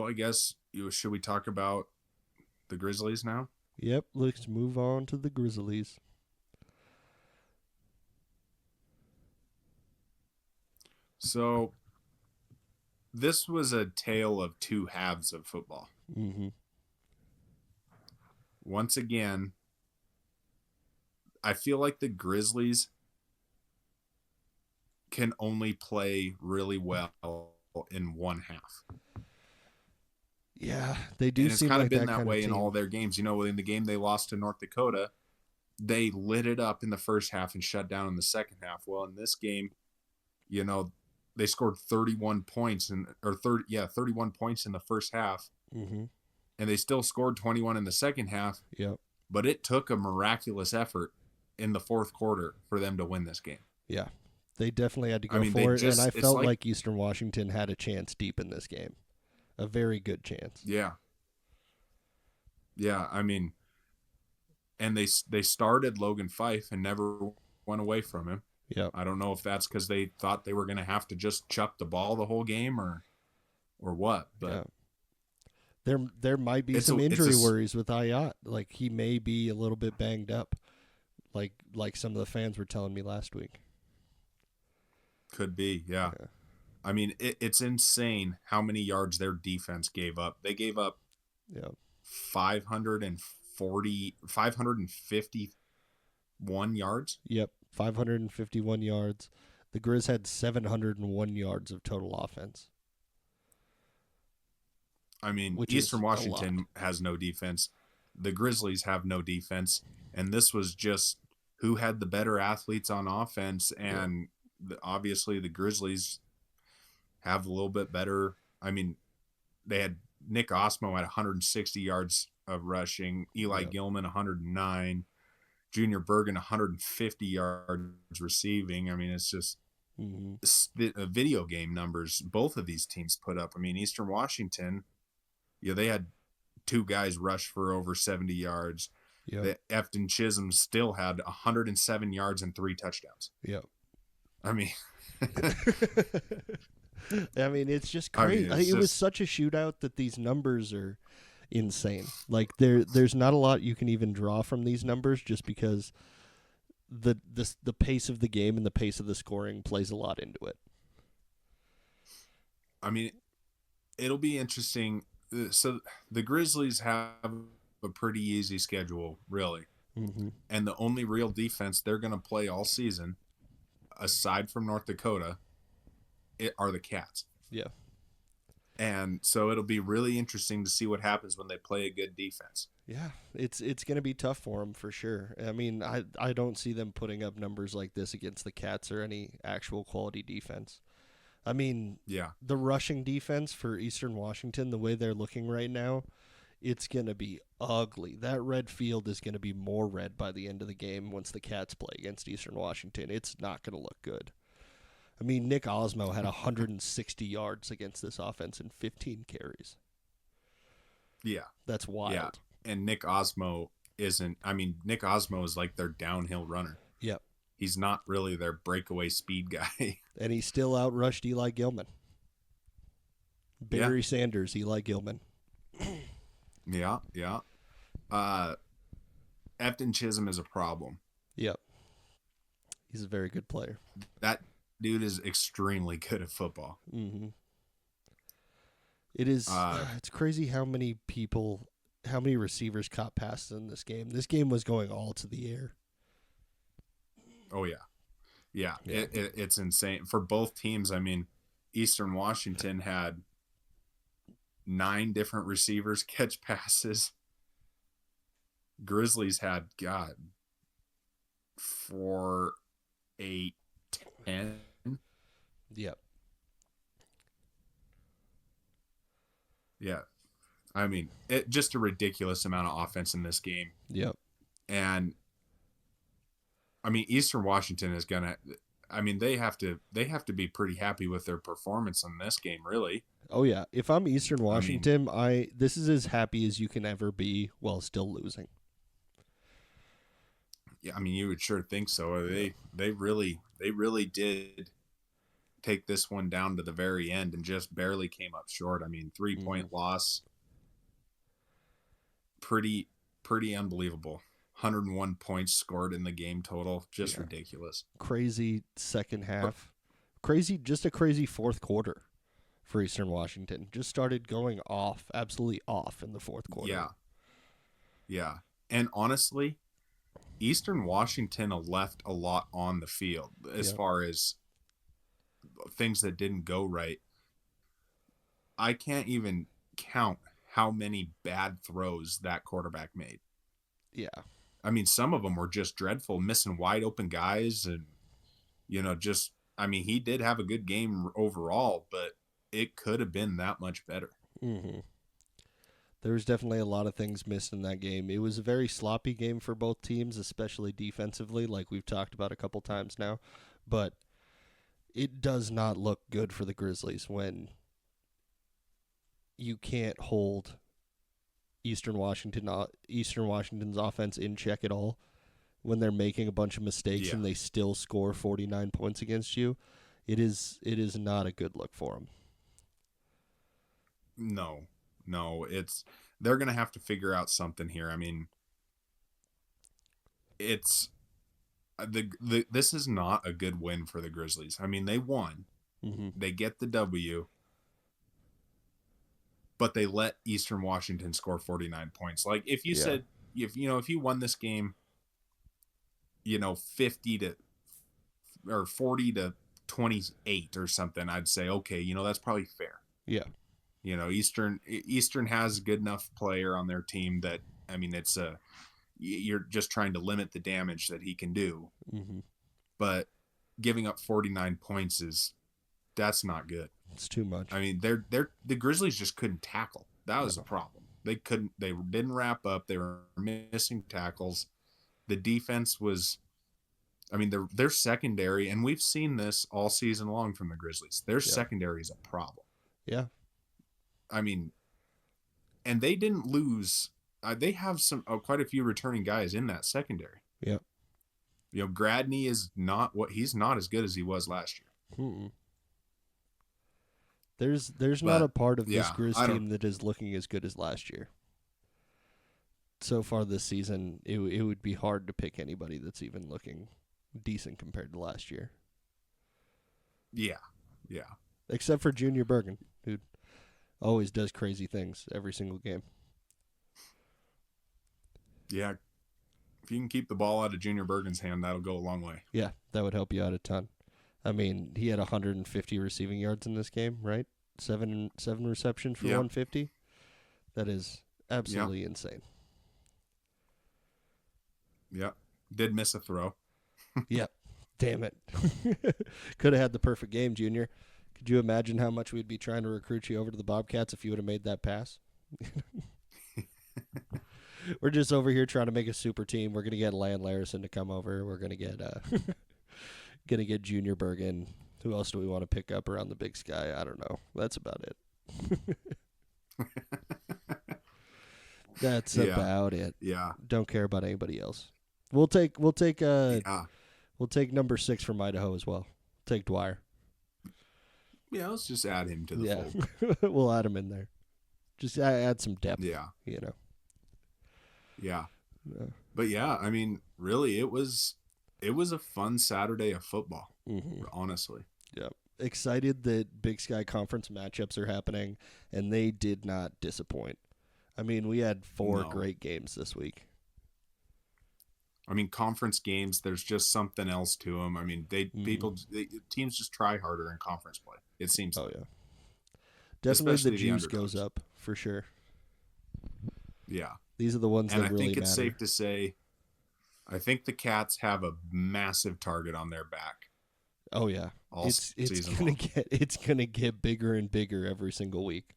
I guess should we talk about the Grizzlies now? Yep, let's move on to the Grizzlies. So, this was a tale of two halves of football. Mm-hmm. Once again, I feel like the Grizzlies can only play really well in one half. Yeah, they do. And it's seem kind like of been that way in all their games. In the game they lost to North Dakota, they lit it up in the first half and shut down in the second half. Well, in this game, they scored 31 points 31 points in the first half, and they still scored 21 in the second half. Yep. But it took a miraculous effort in the fourth quarter for them to win this game. Yeah, they definitely had to go for it, and I felt like Eastern Washington had a chance deep in this game, a very good chance. Yeah. Yeah, I mean, and they started Logan Fife and never went away from him. Yeah, I don't know if that's because they thought they were going to have to just chuck the ball the whole game or what, but there might be some injury worries with Ayat. Like he may be a little bit banged up, like some of the fans were telling me last week. Could be, yeah. I mean, it's insane how many yards their defense gave up. They gave up 551 yards. Yep, 551 yards. The Grizz had 701 yards of total offense. I mean, Eastern Washington has no defense. The Grizzlies have no defense. And this was just who had the better athletes on offense. And obviously the Grizzlies have a little bit better. I mean, they had Nick Osmo at 160 yards of rushing, Eli Gilman 109, Junior Bergen 150 yards receiving. I mean, it's just the video game numbers both of these teams put up. I mean, Eastern Washington, they had 2 guys rush for over 70 yards. The Efton Chisholm still had 107 yards and 3 touchdowns. Yep. I mean, it's just crazy. It was such a shootout that these numbers are insane. Like there's not a lot you can even draw from these numbers just because the pace of the game and the pace of the scoring plays a lot into it. I mean, it'll be interesting. So the Grizzlies have a pretty easy schedule, really. And the only real defense they're going to play all season, aside from North Dakota, are the Cats. Yeah. And so it'll be really interesting to see what happens when they play a good defense. Yeah, it's going to be tough for them for sure. I mean, I don't see them putting up numbers like this against the Cats or any actual quality defense. I mean, Yeah. the rushing defense for Eastern Washington, the way they're looking right now, it's going to be ugly. That red field is going to be more red by the end of the game once the Cats play against Eastern Washington. It's not going to look good. I mean, Nick Osmo had 160 yards against this offense and 15 carries. Yeah. That's wild. Yeah. And Nick Osmo Nick Osmo is like their downhill runner. Yep. He's not really their breakaway speed guy. And he still outrushed Eli Gilman. Barry Sanders, Eli Gilman. Yeah. Efton Chisholm is a problem. Yep. He's a very good player. That dude is extremely good at football. Mm-hmm. It is. It's crazy how many receivers caught passes in this game. This game was going all to the air. Oh yeah. It's insane for both teams. I mean, Eastern Washington had 9 different receivers catch passes. Grizzlies had 4, 8, 10. Yep. Yeah. I mean, just a ridiculous amount of offense in this game. Yep. And I mean, Eastern Washington is gonna. I mean, they have to be pretty happy with their performance in this game, really. Oh yeah. If I'm Eastern Washington, this is as happy as you can ever be while still losing. Yeah, I mean, you would sure think so. They really did take this one down to the very end and just barely came up short. I mean, 3-point loss. Pretty unbelievable. 101 points scored in the game total. Just ridiculous. Crazy second half. Just a crazy fourth quarter for Eastern Washington. Just started going off, absolutely off in the fourth quarter. Yeah. And honestly, Eastern Washington left a lot on the field as far as things that didn't go right. I can't even count how many bad throws that quarterback made. Yeah. I mean, some of them were just dreadful, missing wide open guys. And, he did have a good game overall, but it could have been that much better. Mm-hmm. There was definitely a lot of things missed in that game. It was a very sloppy game for both teams, especially defensively, like we've talked about a couple times now. But it does not look good for the Grizzlies when you can't hold Eastern Washington's offense in check at all, when they're making a bunch of mistakes and they still score 49 points against you. It is not a good look for them. No, they're going to have to figure out something here. I mean, it's this is not a good win for the Grizzlies. I mean, they won. Mm-hmm. They get the W, but they let Eastern Washington score 49 points. Like if you said, if you won this game, 50 to or 40 to 28 or something, I'd say, okay, that's probably fair. Yeah. Eastern has a good enough player on their team that, I mean, you're just trying to limit the damage that he can do. Mm-hmm. But giving up 49 points that's not good. It's too much. I mean, the Grizzlies just couldn't tackle. That was the problem. They didn't wrap up. They were missing tackles. The defense was, I mean, their secondary, and we've seen this all season long from the Grizzlies. Their secondary is a problem. Yeah. I mean, and they didn't lose. They have quite a few returning guys in that secondary. Yep. Gradney is he's not as good as he was last year. Mm-mm. There's not a part of this Grizz team that is looking as good as last year. So far this season, it would be hard to pick anybody that's even looking decent compared to last year. Yeah. Except for Junior Bergen, who always does crazy things every single game. Yeah. If you can keep the ball out of Junior Bergen's hand, that'll go a long way. Yeah, that would help you out a ton. I mean, he had 150 receiving yards in this game, right? Seven receptions for Yep. 150. That is absolutely insane. Yep. Did miss a throw. Yep. Damn it. Could have had the perfect game, Junior. Could you imagine how much we'd be trying to recruit you over to the Bobcats if you would have made that pass? We're just over here trying to make a super team. We're gonna get Land Larison to come over. We're gonna get Junior Bergen. Who else do we want to pick up around the Big Sky? I don't know. That's about it. That's about it. Yeah. Don't care about anybody else. We'll take number 6 from Idaho as well. Take Dwyer. Yeah, let's just add him to the fold. We'll add him in there. Just add some depth. Yeah. Yeah. But yeah, I mean, really, it was a fun Saturday of football, honestly. Yeah. Excited that Big Sky Conference matchups are happening, and they did not disappoint. I mean, we had 4 great games this week. I mean, conference games, there's just something else to them. I mean, teams just try harder in conference play. It seems. Oh yeah, definitely the juice goes up for sure. Yeah, these are the ones that really matter. And I think it's safe to say, I think the Cats have a massive target on their back. Oh yeah, it's gonna get bigger and bigger every single week.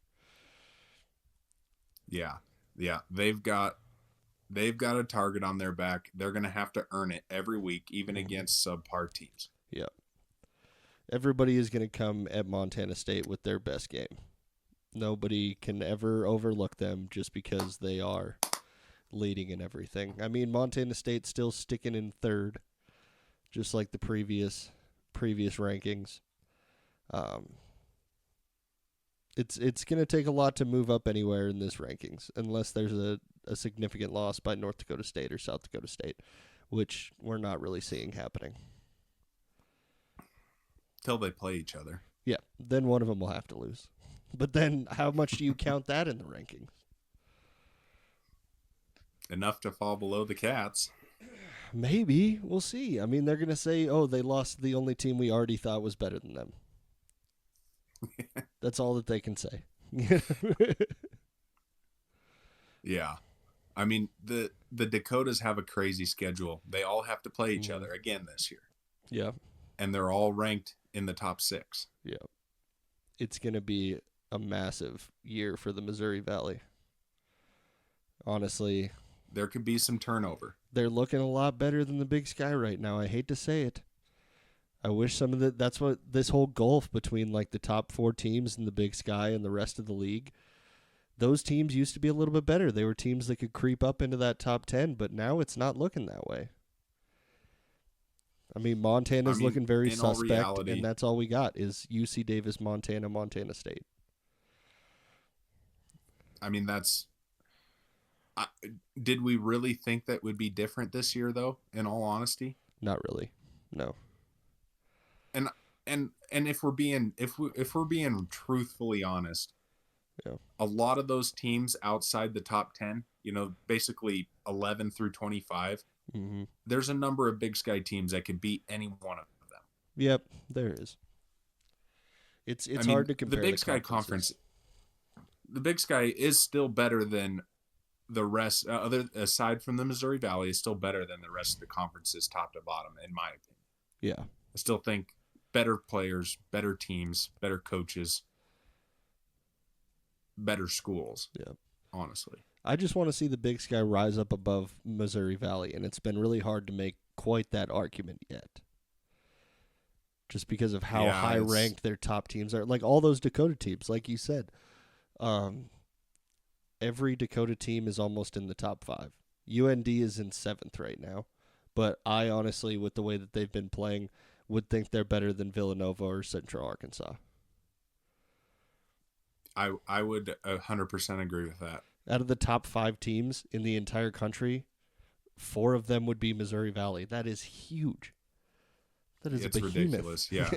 Yeah, they've got a target on their back. They're going to have to earn it every week, even against subpar teams. Yeah. Everybody is going to come at Montana State with their best game. Nobody can ever overlook them just because they are leading in everything. I mean, Montana State's still sticking in 3rd, just like the previous rankings. It's going to take a lot to move up anywhere in this rankings, unless there's a significant loss by North Dakota State or South Dakota State, which we're not really seeing happening. Till they play each other. Yeah, then one of them will have to lose. But then how much do you count that in the rankings? Enough to fall below the Cats. Maybe. We'll see. I mean, they're going to say, oh, they lost the only team we already thought was better than them. That's all that they can say. Yeah. I mean, the Dakotas have a crazy schedule. They all have to play each other again this year. Yeah. And they're all ranked in the top 6. Yeah. It's going to be a massive year for the Missouri Valley. Honestly. There could be some turnover. They're looking a lot better than the Big Sky right now. I hate to say it. I wish some of that's what this whole gulf between like the top 4 teams in the Big Sky and the rest of the league. Those teams used to be a little bit better. They were teams that could creep up into that top 10, but now it's not looking that way. I mean, Montana's looking very suspect, and that's all we got is UC Davis, Montana, Montana State. I mean, did we really think that would be different this year, though, in all honesty? Not really, no. And if we're being truthfully honest, yeah, a lot of those teams outside the top 10, basically 11 through 25, there's a number of Big Sky teams that could beat any one of them. Yep, there is. It's hard to compare the Big Sky Conference. The Big Sky is still better than the rest, aside from the Missouri Valley, is still better than the rest of the conferences, top to bottom, in my opinion. Yeah, I still think better players, better teams, better coaches, better schools. Yeah, honestly. I just want to see the Big Sky rise up above Missouri Valley, and it's been really hard to make quite that argument yet. Just because of how high ranked their top teams are. Like all those Dakota teams, like you said. Every Dakota team is almost in the top 5. UND is in 7th right now. But I honestly, with the way that they've been playing, would think they're better than Villanova or Central Arkansas. I would 100% agree with that. Out of the top 5 teams in the entire country, 4 of them would be Missouri Valley. That is huge. That is ridiculous. Yeah.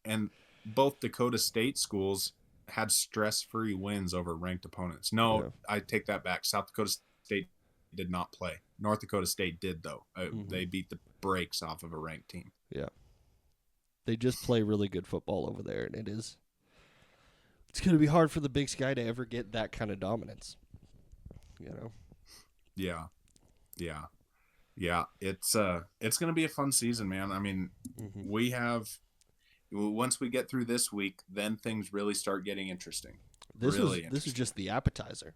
And both Dakota State schools had stress-free wins over ranked opponents. No, I take that back. South Dakota State did not play. North Dakota State did, though. They beat the brakes off of a ranked team. Yeah. They just play really good football over there, and it is it's going to be hard for the Big Sky to ever get that kind of dominance. Yeah. It's going to be a fun season, man. I mean, we have, once we get through this week, then things really start getting interesting. This is just the appetizer.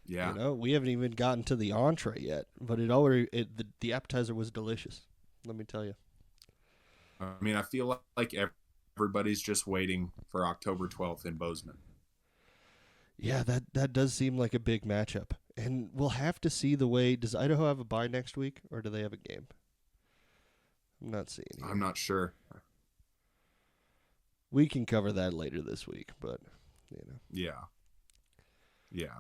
Yeah. We haven't even gotten to the entree yet, but the appetizer was delicious. Let me tell you. I mean, I feel like everybody's just waiting for October 12th in Bozeman. Yeah, that does seem like a big matchup. And we'll have to see the way. Does Idaho have a bye next week, or do they have a game? I'm not seeing it. I'm not sure. We can cover that later this week, but, Yeah. Yeah,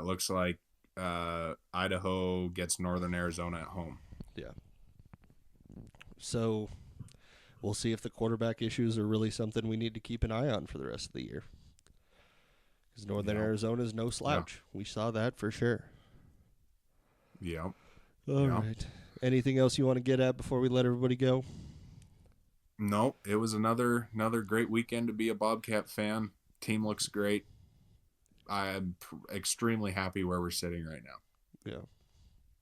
it looks like Idaho gets Northern Arizona at home. Yeah. So we'll see if the quarterback issues are really something we need to keep an eye on for the rest of the year. Because Northern Arizona is no slouch. Yeah. We saw that for sure. Yeah. All right. Anything else you want to get at before we let everybody go? No, it was another great weekend to be a Bobcat fan. Team looks great. I am extremely happy where we're sitting right now.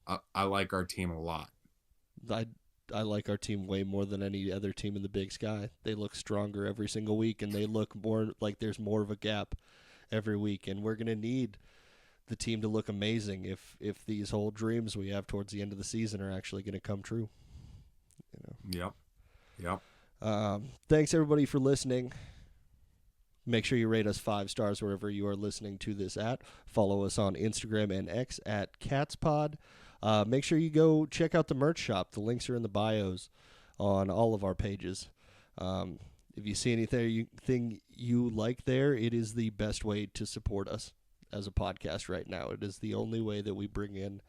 Yeah. I like our team a lot. I like our team way more than any other team in the Big Sky. They look stronger every single week, and they look more like there's more of a gap every week. And we're going to need the team to look amazing if these whole dreams we have towards the end of the season are actually going to come true. Yep. Thanks, everybody, for listening. Make sure you rate us 5 stars wherever you are listening to this at. Follow us on Instagram and X at CatsPod. Make sure you go check out the merch shop. The links are in the bios on all of our pages. If you see anything you like there, it is the best way to support us as a podcast right now. It is the only way that we bring in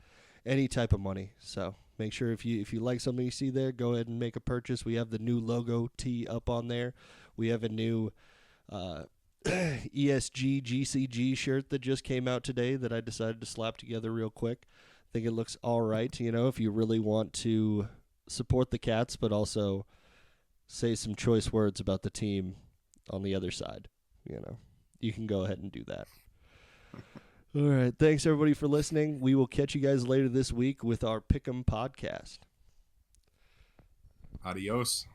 any type of money. So make sure if you like something you see there, go ahead and make a purchase. We have the new logo tee up on there. We have a new ESG GCG shirt that just came out today that I decided to slap together real quick. I think it looks all right, if you really want to support the Cats but also say some choice words about the team on the other side. You can go ahead and do that. All right, thanks everybody for listening. We will catch you guys later this week with our Pick'em podcast. Adios.